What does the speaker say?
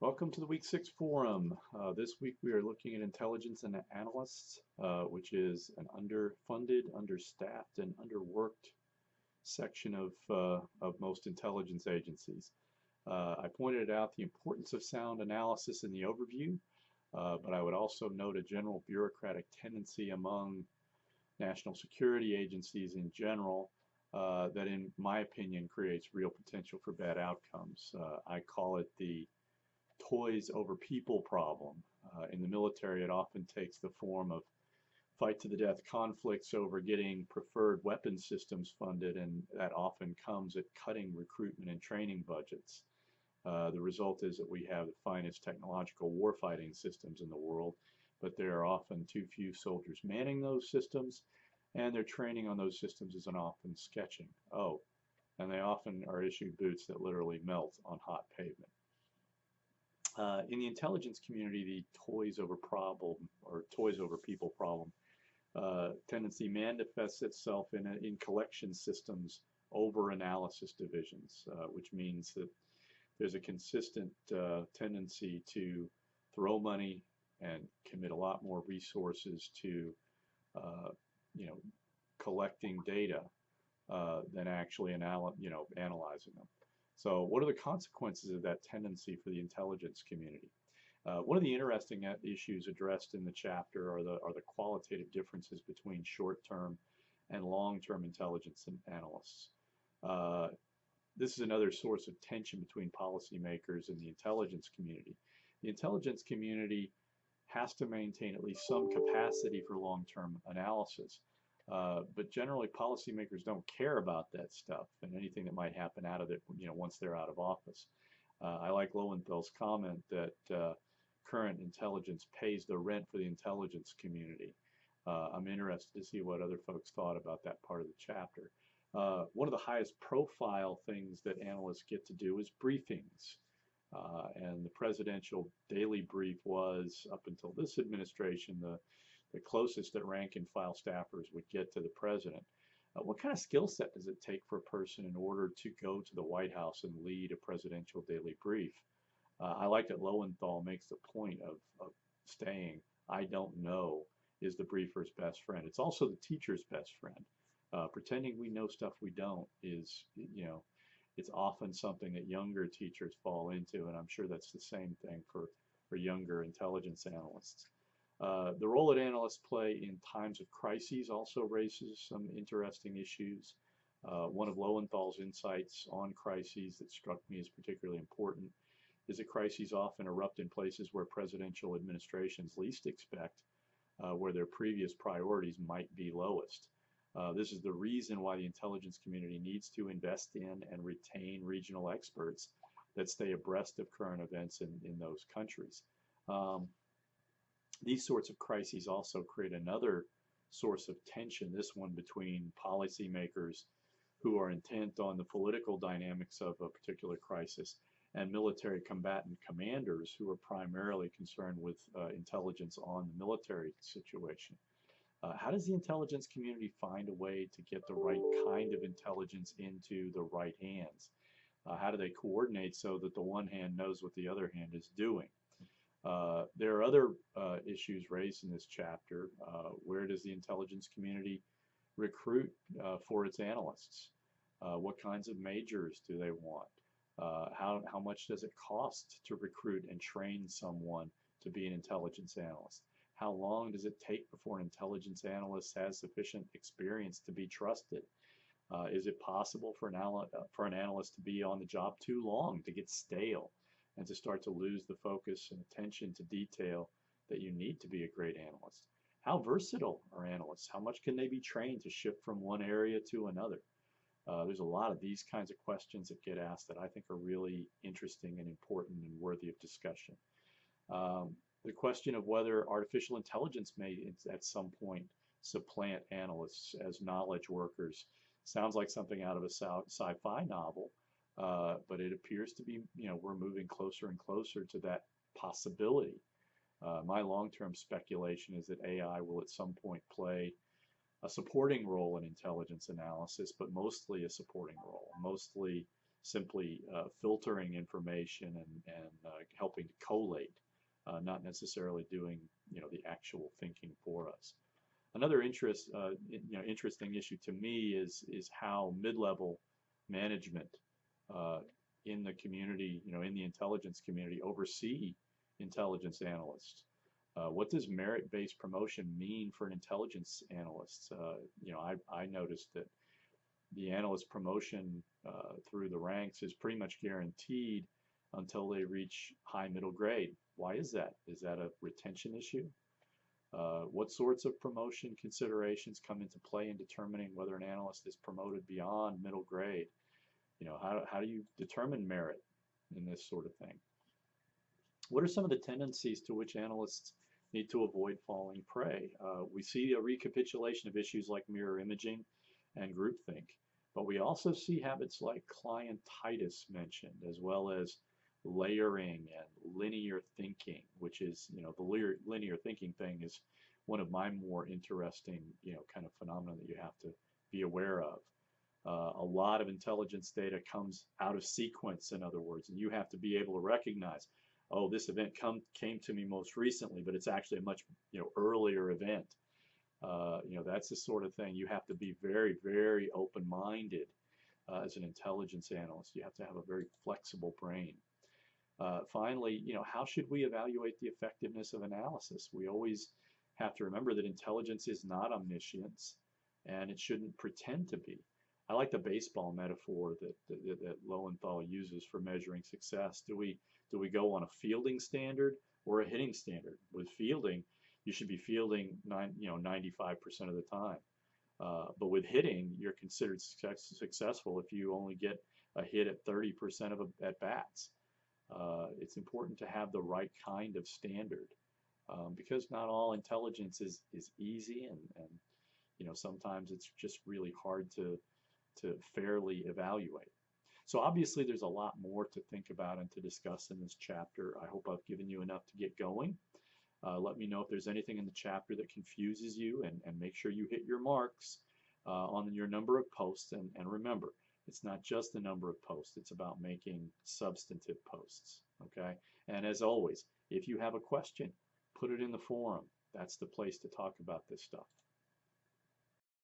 Welcome to the Week 6 Forum. This week we are looking at intelligence and analysts, which is an underfunded, understaffed, and underworked section of most intelligence agencies. I pointed out the importance of sound analysis in the overview, but I would also note a general bureaucratic tendency among national security agencies in general that, in my opinion, creates real potential for bad outcomes. I call it the toys over people problem. In the military, it often takes the form of fight to the death conflicts over getting preferred weapon systems funded, and that often comes at cutting recruitment and training budgets. The result is that we have the finest technological warfighting systems in the world, but there are often too few soldiers manning those systems, and their training on those systems is often sketching. Oh, and they often are issued boots that literally melt on hot pavement. In the intelligence community, the toys over problem or toys over people problem tendency manifests itself in collection systems over analysis divisions, which means that there's a consistent tendency to throw money and commit a lot more resources to collecting data than actually analyzing them. So what are the consequences of that tendency for the intelligence community? One of the interesting issues addressed in the chapter are the qualitative differences between short-term and long-term intelligence analysts. This is another source of tension between policymakers and the intelligence community. The intelligence community has to maintain at least some capacity for long-term analysis. But generally, policymakers don't care about that stuff and anything that might happen out of it, once they're out of office. I like Lowenthal's comment that current intelligence pays the rent for the intelligence community. I'm interested to see what other folks thought about that part of the chapter. One of the highest profile things that analysts get to do is briefings. And the presidential daily brief was, up until this administration, the closest that rank and file staffers would get to the president. What kind of skill set does it take for a person in order to go to the White House and lead a presidential daily brief? I like that Lowenthal makes the point of saying, I don't know, is the briefer's best friend. It's also the teacher's best friend. Pretending we know stuff we don't is, it's often something that younger teachers fall into, and I'm sure that's the same thing for younger intelligence analysts. The role that analysts play in times of crises also raises some interesting issues. One of Lowenthal's insights on crises that struck me as particularly important is that crises often erupt in places where presidential administrations least expect, where their previous priorities might be lowest. This is the reason why the intelligence community needs to invest in and retain regional experts that stay abreast of current events in those countries. These sorts of crises also create another source of tension, this one between policymakers who are intent on the political dynamics of a particular crisis and military combatant commanders who are primarily concerned with intelligence on the military situation. How does the intelligence community find a way to get the right kind of intelligence into the right hands? How do they coordinate so that the one hand knows what the other hand is doing? There are other issues raised in this chapter. Where does the intelligence community recruit for its analysts? What kinds of majors do they want? How much does it cost to recruit and train someone to be an intelligence analyst? How long does it take before an intelligence analyst has sufficient experience to be trusted? Is it possible for an analyst to be on the job too long, to get stale, and to start to lose the focus and attention to detail that you need to be a great analyst? How versatile are analysts? How much can they be trained to shift from one area to another? There's a lot of these kinds of questions that get asked that I think are really interesting and important and worthy of discussion. The question of whether artificial intelligence may at some point supplant analysts as knowledge workers sounds like something out of a sci-fi novel. But it appears to be, we're moving closer and closer to that possibility. My long-term speculation is that AI will at some point play a supporting role in intelligence analysis, but mostly a supporting role, mostly simply filtering information and helping to collate, not necessarily doing, the actual thinking for us. Another interesting issue to me is how mid-level management uh, in the community, in the intelligence community, oversee intelligence analysts. What does merit-based promotion mean for an intelligence analyst? I noticed that the analyst promotion through the ranks is pretty much guaranteed until they reach high middle grade. Why is that? Is that a retention issue? What sorts of promotion considerations come into play in determining whether an analyst is promoted beyond middle grade? How do you determine merit in this sort of thing? What are some of the tendencies to which analysts need to avoid falling prey? We see a recapitulation of issues like mirror imaging and groupthink, but we also see habits like clientitis mentioned, as well as layering and linear thinking, which is, the linear thinking thing is one of my more interesting, kind of phenomena that you have to be aware of. A lot of intelligence data comes out of sequence, in other words, and you have to be able to recognize, oh, this event came to me most recently, but it's actually a much, earlier event. That's the sort of thing you have to be very, very open-minded as an intelligence analyst. You have to have a very flexible brain. Finally, how should we evaluate the effectiveness of analysis? We always have to remember that intelligence is not omniscience, and it shouldn't pretend to be. I like the baseball metaphor that Lowenthal uses for measuring success. Do we go on a fielding standard or a hitting standard? With fielding, you should be fielding 95% of the time. But with hitting, you're considered successful if you only get a hit at 30% of at bats. It's important to have the right kind of standard because not all intelligence is easy, and sometimes it's just really hard to fairly evaluate. So obviously there's a lot more to think about and to discuss in this chapter. I hope I've given you enough to get going. Let me know if there's anything in the chapter that confuses you, and make sure you hit your marks on your number of posts. And remember, it's not just the number of posts, it's about making substantive posts, okay? And as always, if you have a question, put it in the forum. That's the place to talk about this stuff.